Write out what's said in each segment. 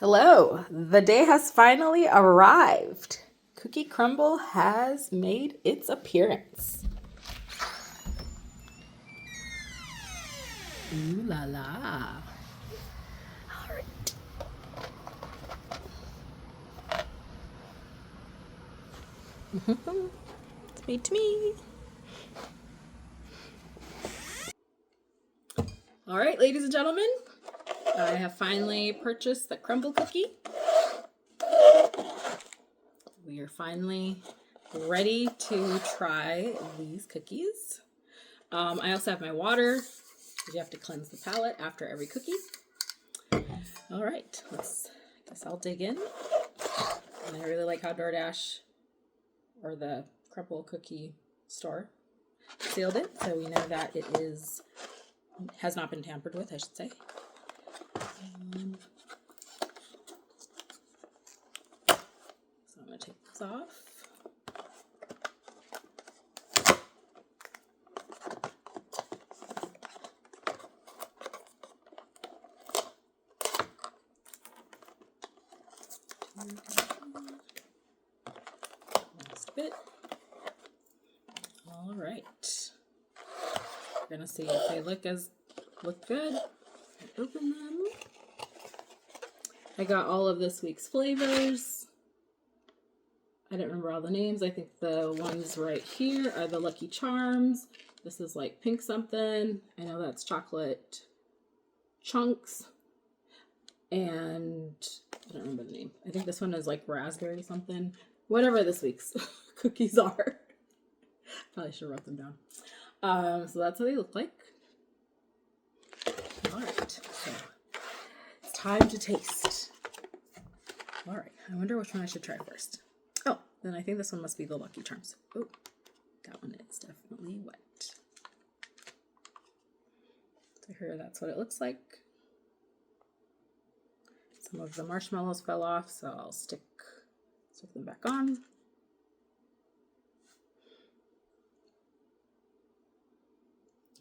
Hello, the day has finally arrived. Cookie Crumble has made its appearance. Ooh la la. All right. It's made to me. All right, ladies and gentlemen, I have finally purchased the Crumble cookie. We are finally ready to try these cookies. I also have my water. You have to cleanse the palate after every cookie. All right, I guess I'll dig in. And I really like how DoorDash or the Crumble cookie store sealed it, so we know that it has not been tampered with, I should say. So I'm going to take this off. Last bit. All right. We're gonna see if they look good. Open them. I got all of this week's flavors. I don't remember all the names. I think the ones right here are the Lucky Charms. This is like pink something. I know that's chocolate chunks. And I don't remember the name. I think this one is like raspberry something. Whatever this week's cookies are. Probably should have wrote them down. So that's what they look like. All right. So it's time to taste. All right. I wonder which one I should try first. Oh, then I think this one must be the Lucky Charms. Oh, that one is definitely wet. So here, that's what it looks like. Some of the marshmallows fell off, so I'll stick them back on.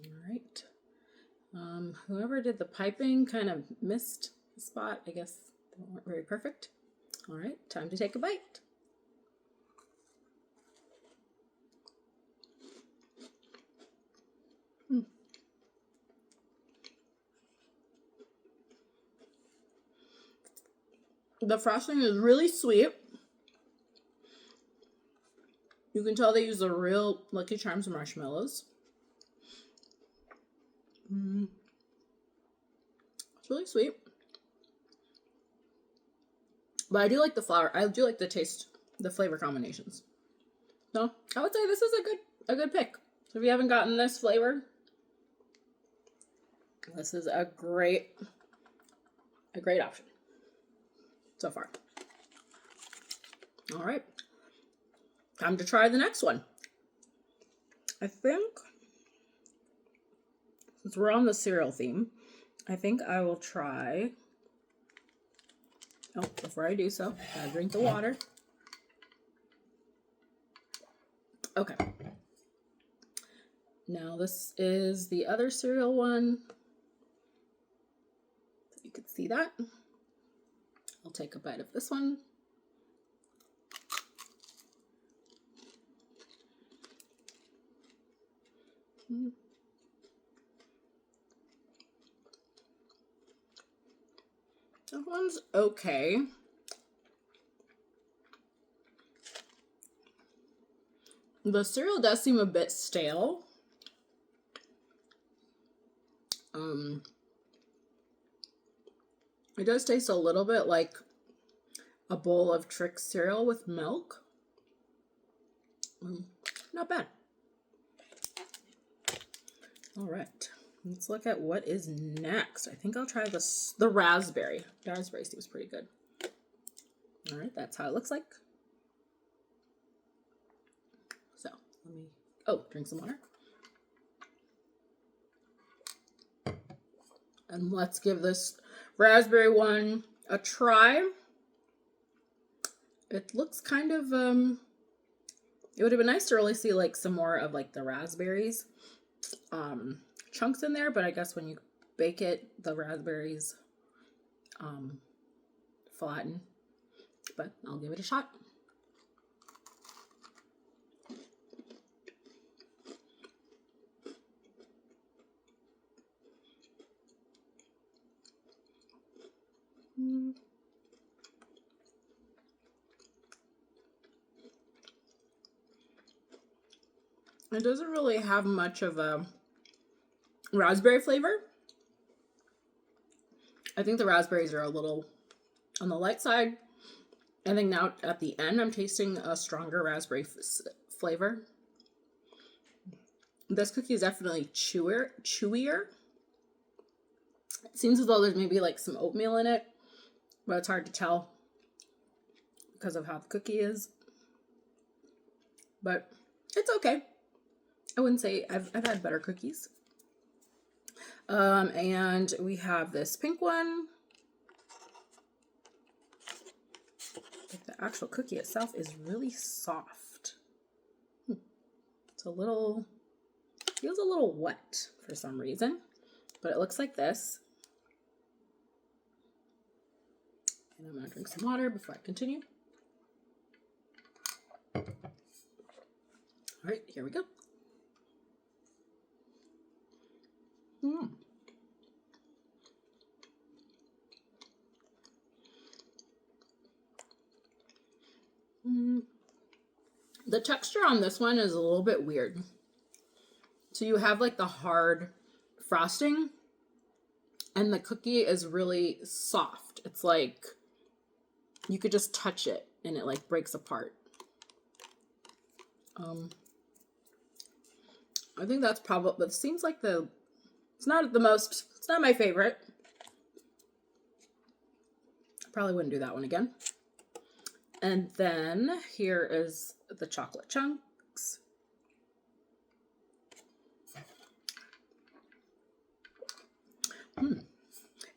All right. Whoever did the piping kind of missed the spot. I guess they weren't very perfect. All right, time to take a bite. The frosting is really sweet. You can tell they use the real Lucky Charms marshmallows. It's really sweet. But I do like the flour. I do like the taste, the flavor combinations. So I would say this is a good pick. So if you haven't gotten this flavor, this is a great option so far. All right. Time to try the next one. I think, since we're on the cereal theme, I think I will try. Oh, before I do so, I drink the water. Okay. Now this is the other cereal one. You can see that. I'll take a bite of this one. That one's okay. The cereal does seem a bit stale. It does taste a little bit like a bowl of Trix cereal with milk. Not bad. All right, let's look at what is next. I think I'll try the raspberry. The raspberry seems pretty good. All right, that's how it looks like. So let me, drink some water. And let's give this raspberry one a try. It looks kind of, it would have been nice to really see like some more of like the raspberries chunks in there, but I guess when you bake it, the raspberries flatten, but I'll give it a shot. It doesn't really have much of a raspberry flavor. I think the raspberries are a little on the light side. I think now at the end I'm tasting a stronger raspberry flavor. This cookie is definitely chewier. It seems as though there's maybe like some oatmeal in it, but it's hard to tell because of how the cookie is. But it's okay. I wouldn't say I've had better cookies. And we have this pink one. But the actual cookie itself is really soft. It's a little, feels a little wet for some reason, but it looks like this. And I'm gonna drink some water before I continue. All right, here we go. The texture on this one is a little bit weird. So you have like the hard frosting and the cookie is really soft. It's like you could just touch it and it like breaks apart. I think that's probably, but it seems like it's not my favorite. I probably wouldn't do that one again. And then here is the chocolate chunks.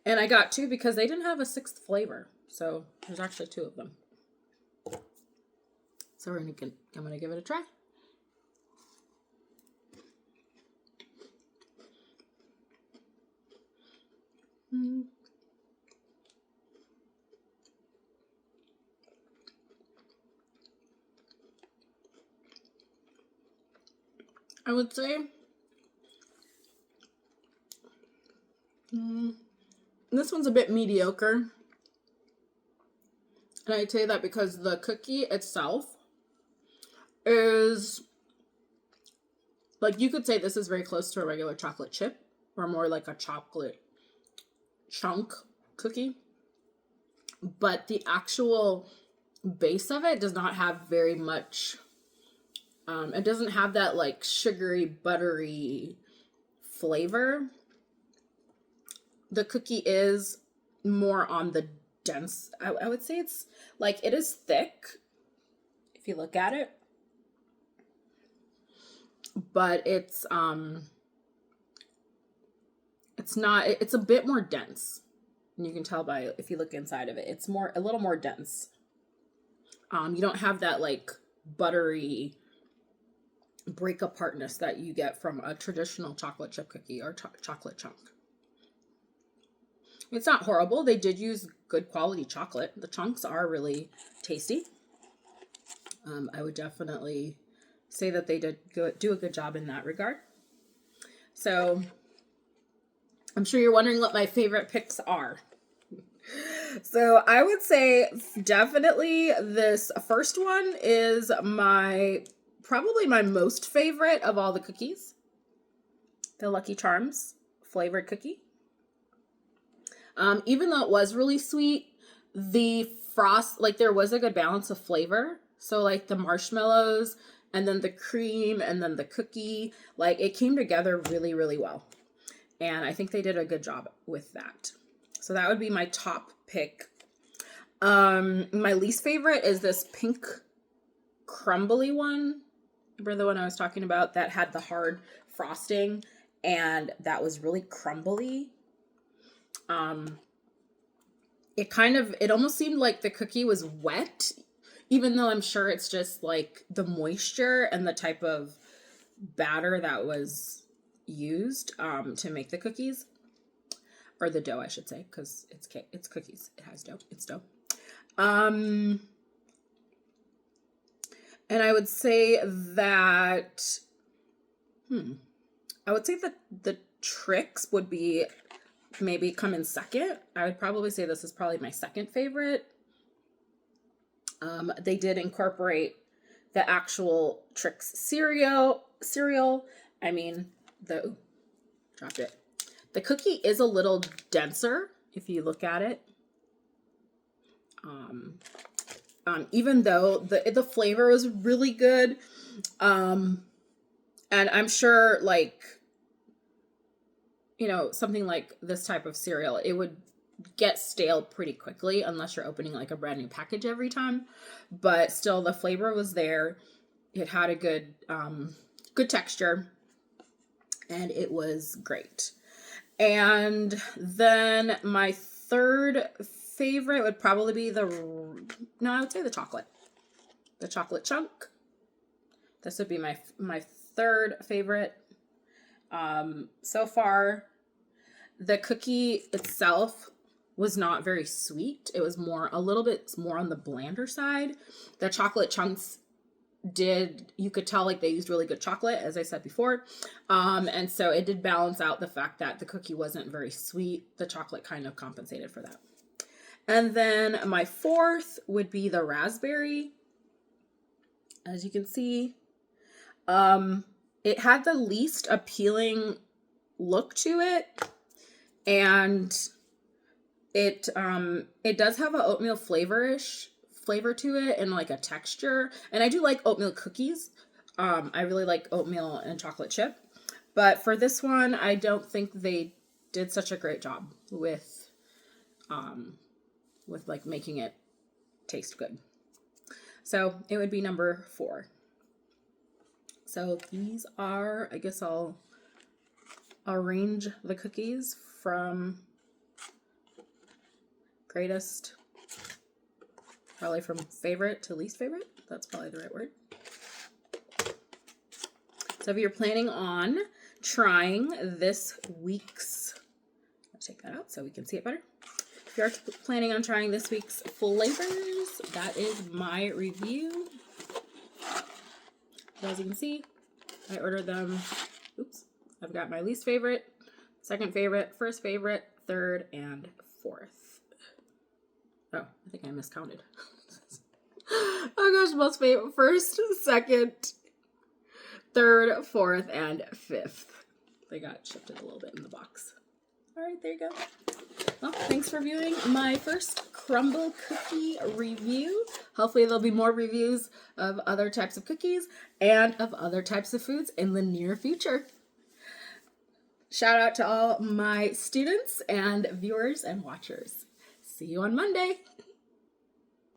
And I got two because they didn't have a sixth flavor. So there's actually two of them. So I'm gonna give it a try. I would say this one's a bit mediocre. And I'd say that because the cookie itself is, like, you could say this is very close to a regular chocolate chip or more like a chocolate chunk cookie. But the actual base of it does not have very much, it doesn't have that like sugary, buttery flavor. The cookie is more on the dense, I would say it's like, it is thick if you look at it, but it's not, it's a bit more dense, and you can tell by if you look inside of it, it's a little more dense. You don't have that like buttery break apartness that you get from a traditional chocolate chip cookie or chocolate chunk. It's not horrible. They did use good quality chocolate. The chunks are really tasty. I would definitely say that they did do a good job in that regard. So I'm sure you're wondering what my favorite picks are. So I would say definitely this first one is probably my most favorite of all the cookies. The Lucky Charms flavored cookie. Even though it was really sweet, the frost, like there was a good balance of flavor. So like the marshmallows and then the cream and then the cookie, like it came together really, really well. And I think they did a good job with that. So that would be my top pick. My least favorite is this pink crumbly one. Remember the one I was talking about that had the hard frosting and that was really crumbly? It almost seemed like the cookie was wet, even though I'm sure it's just like the moisture and the type of batter that was used to make the cookies, or the dough, I should say, because it's cookies. It has dough. It's dough. And I would say that, I would say that the Trix would be maybe come in second. I would probably say this is probably my second favorite. They did incorporate the actual Trix cereal. I mean, dropped it. The cookie is a little denser if you look at it. Even though the flavor was really good. And I'm sure, like, you know, something like this type of cereal, it would get stale pretty quickly unless you're opening like a brand new package every time. But still, the flavor was there. It had a good texture, and it was great. And then my third favorite would probably be I would say the chocolate chunk. This would be my third favorite. So far, the cookie itself was not very sweet. It was a little bit more on the blander side. The chocolate chunks you could tell like they used really good chocolate, as I said before. And so it did balance out the fact that the cookie wasn't very sweet. The chocolate kind of compensated for that. And then my fourth would be the raspberry. As you can see, it had the least appealing look to it, and it does have a oatmeal flavor to it and like a texture. And I do like oatmeal cookies. I really like oatmeal and chocolate chip, but for this one, I don't think they did such a great job with like making it taste good. So it would be number 4. So these are, I guess I'll arrange the cookies from greatest, probably from favorite to least favorite. That's probably the right word. So if you're planning on trying this week's, let's take that out so we can see it better. If you're planning on trying this week's flavors, that is my review. So as you can see, I ordered them. Oops. I've got my least favorite, second favorite, first favorite, third, and fourth. Oh, I think I miscounted. Oh gosh, most favorite, first, second, third, fourth, and fifth. They got shifted a little bit in the box. All right, there you go. Well, thanks for viewing my first Crumble cookie review. Hopefully there'll be more reviews of other types of cookies and of other types of foods in the near future. Shout out to all my students and viewers and watchers. See you on Monday.